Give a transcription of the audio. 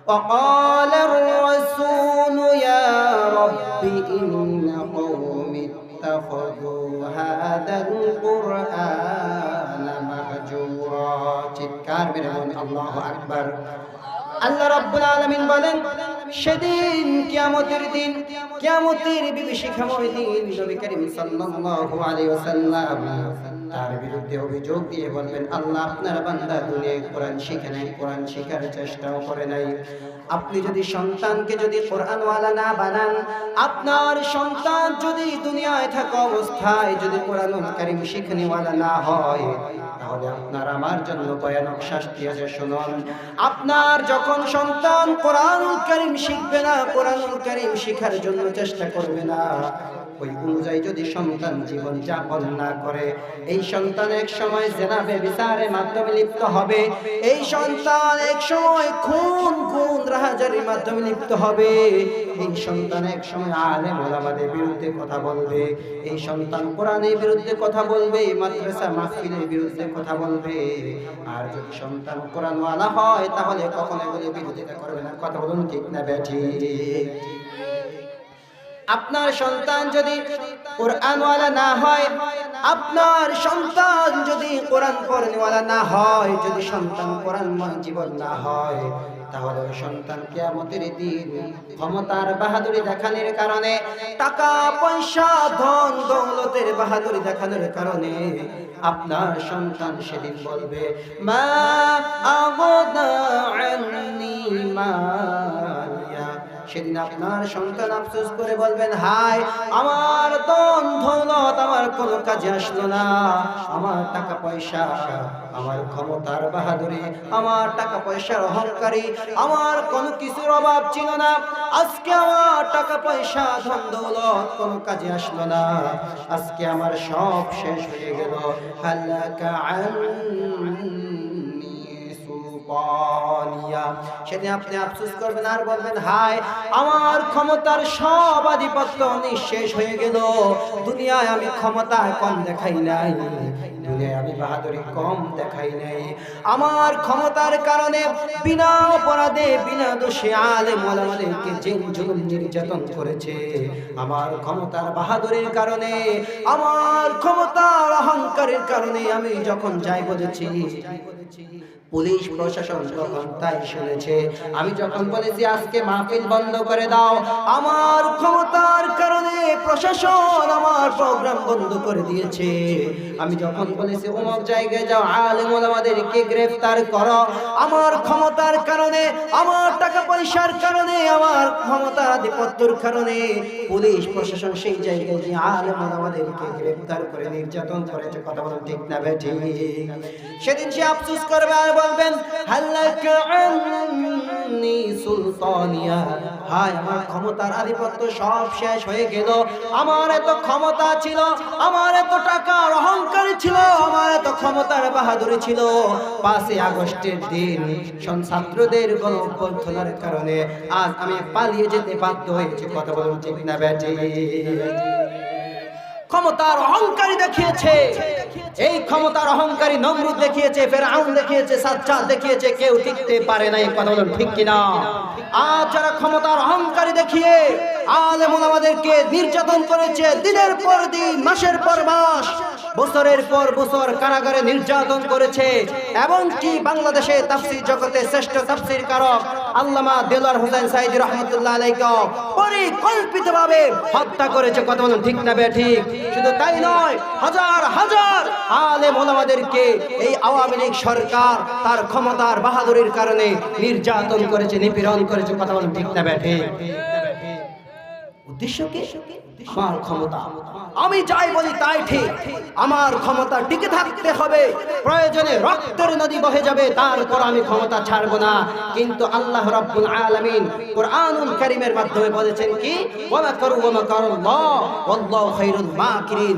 وقال الرسول يا رب إن قومي اتخذوا هذا القرآن مهجورا চিৎকার মেরে বলুন আল্লাহু আকবার। আল্লাহ রাব্বুল আলামিন বলেন সেদিন কিয়ামতের দিন, কিয়ামতের বিভীষিকাময় দিন নবী করিম সাল্লাল্লাহু আলাইহি ওয়াসাল্লাম তার বিরুদ্ধে অভিযোগ দিয়ে বলবেন, আল্লাহ আপনার বান্দা দুনিয়ায় কোরআন শিখে নাই, কোরআন শেখার চেষ্টাও করে নাই। আপনি যদি সন্তানকে যদি কোরআনওয়ালা না বানান, আপনার সন্তান যদি দুনিয়ায় থাকা অবস্থায় যদি কোরআনুল কারীম শিখনেওয়ালা না হয়, তাহলে আপনার আমার জন্য ভয়ানক শাস্তি আছে। শুনুন, আপনার যখন সন্তান কোরআনুল কারীম শিখবে না, কোরআনুল কারীম শিখার জন্য চেষ্টা করবে না, ওই অনুযায়ী যদি সন্তান জীবন যাপন না করে, এই সন্তান এক সময় জিনা ব্যভিচারের মাধ্যমে লিপ্ত হবে, এই সন্তান এক সময় খুন রাহাজারির মাধ্যমে লিপ্ত হবে, এই সন্তান এক সময় আলেম ওলামাদের বিরুদ্ধে কথা বলবে, এই সন্তান কোরআনের বিরুদ্ধে কথা বলবে, মাদ্রাসা মাহফিলের বিরুদ্ধে কথা বলবে। আর যদি সন্তান কোরআনওয়ালা হয় তাহলে কখনো এগুলো বিরোধিতা করবে না। কথা বলুন ঠিক না বেঠিক? আপনার সন্তান যদি কোরআনওয়ালা না হয়, আপনার সন্তান যদি কোরআন পড়নেওয়ালা না হয়, যদি সন্তান কোরআনময় জীবন না হয়, তাহলে ওই সন্তান কিয়ামতের দিন ক্ষমতার বাহাদুরি দেখানোর কারণে, টাকা পয়সা ধন দৌলতের বাহাদুরি দেখানোর কারণে আপনার সন্তান সেদিন বলবে, মা আগনা আন্নি মালিয়া। সেদিন আপনার সন্তান আফসোস করে বলবেন, হায় আমার ধন দৌলত আমার কোনো কাজে আসলো না, আমার টাকা পয়সা, আমার ক্ষমতার বাহাদুরি, আমার টাকা পয়সার অহংকারী, আমার কোনো কিছুর অভাব ছিল না, আজকে আমার টাকা পয়সা ধন দৌলত কোনো কাজে আসলো না, আজকে আমার সব শেষ হয়ে গেল। হালাকা আন্নি সুলতানিয়া। সেদিন আপনি আফসোস করবেন আর বলবেন, হায় আমার ক্ষমতার সব আধিপত্য নিঃশেষ হয়ে গেল, দুনিয়ায় আমি ক্ষমতা কম দেখাই নাই, দুনিয়ায় আমি বাহাদুরি কম দেখাই নাই, আমার ক্ষমতার কারণে বিনা অপরাধে বিনা দোষে আলেম ওলামাদেরকে জেল জুলুম নির্যাতন করেছে, আমার ক্ষমতার বাহাদুরির কারণে, আমার ক্ষমতার অহংকারের কারণে আমি যখন যাই বলেছি, পুলিশ প্রশাসন যখন তাই শুনেছে, আমি যখন বলেছি আজকে মাহফিল বন্ধ করে দাও, আমার ক্ষমতার কারণে প্রশাসন আমার প্রোগ্রাম বন্ধ করে দিয়েছে, আমি যখন বলেছি অমুক জায়গায় যাও আলেম ওলামাদেরকে গ্রেফতার করো, আমার ক্ষমতার কারণে, আমার টাকা পয়সার কারণে, আমার ক্ষমতার আধিপত্যের কারণে পুলিশ প্রশাসন সেই জায়গায় যে আলেম ওলামাদেরকে গ্রেফতার করে নির্যাতন করেছে। কথা বলেন ঠিক না বেঠিক? সেদিন সে আফসোস করবে আর বলবেন, হালাকা আন্নি সুলতানিয়া, হায় আমার ক্ষমতার আধিপত্য সব শেষ হয়ে গেল, আমার এত ক্ষমতা ছিল, আমার এত টাকার অহংকার ছিল, আমার এত ক্ষমতার বাহাদুরি ছিল, 5 আগস্টের দিন ছাত্রদের গণঅভ্যুত্থানের কারণে আজ আমি পালিয়ে যেতে বাধ্য হয়েছি। কথা বলুন ঠিক না বেঠিক? ক্ষমতার অহংকারী দেখিয়েছে, এই ক্ষমতার অহংকারী নমরুদ দেখিয়েছে, ফেরাউন দেখিয়েছে, সাজ্জাদ দেখিয়েছে, কেউ টিকতে পারে নাই। কথা বলুন ঠিক কিনা? আজ যারা ক্ষমতার অহংকারী দেখিয়ে আলেম ওলামাদেরকে নির্যাতন করেছে, দিনের পর দিন, মাসের পর মাস, বছরের পর বছর কারাগারে নির্যাতন করেছে, এবং কি বাংলাদেশে তাফসীর জগতে শ্রেষ্ঠ তাফসীর কারক আল্লামা দেলোয়ার হোসেন সাঈদী রাহমাতুল্লাহ আলাইহি পরিকল্পিতভাবে হত্যা করেছে। কথা বলুন ঠিক না বেঠিক? শুধু তাই নয়, হাজার হাজার আলেম ওলামাদেরকে এই আওয়ামী লীগ সরকার তার ক্ষমতার বাহাদুরির কারণে নির্যাতন করেছে, নিপীড়ন করেছে। কথা বলুন ঠিক না বেঠিক? উদ্দেশ্য কি? আমার ক্ষমতা, আমি যাই বলি তাই ঠিক, আমার ক্ষমতা টিকে থাকতে হবে, প্রয়োজনে রক্তের নদী বহে যাবে, তারপর আমি ক্ষমতা ছাড়ব না। কিন্তু আল্লাহ রাব্বুল আলামিন কোরআনুল কারীমের মাধ্যমে বলেছেন কি, ওয়া মাকারু ওয়া মাকারাল্লাহ ওয়াল্লাহু খায়রুল মাকিরিন।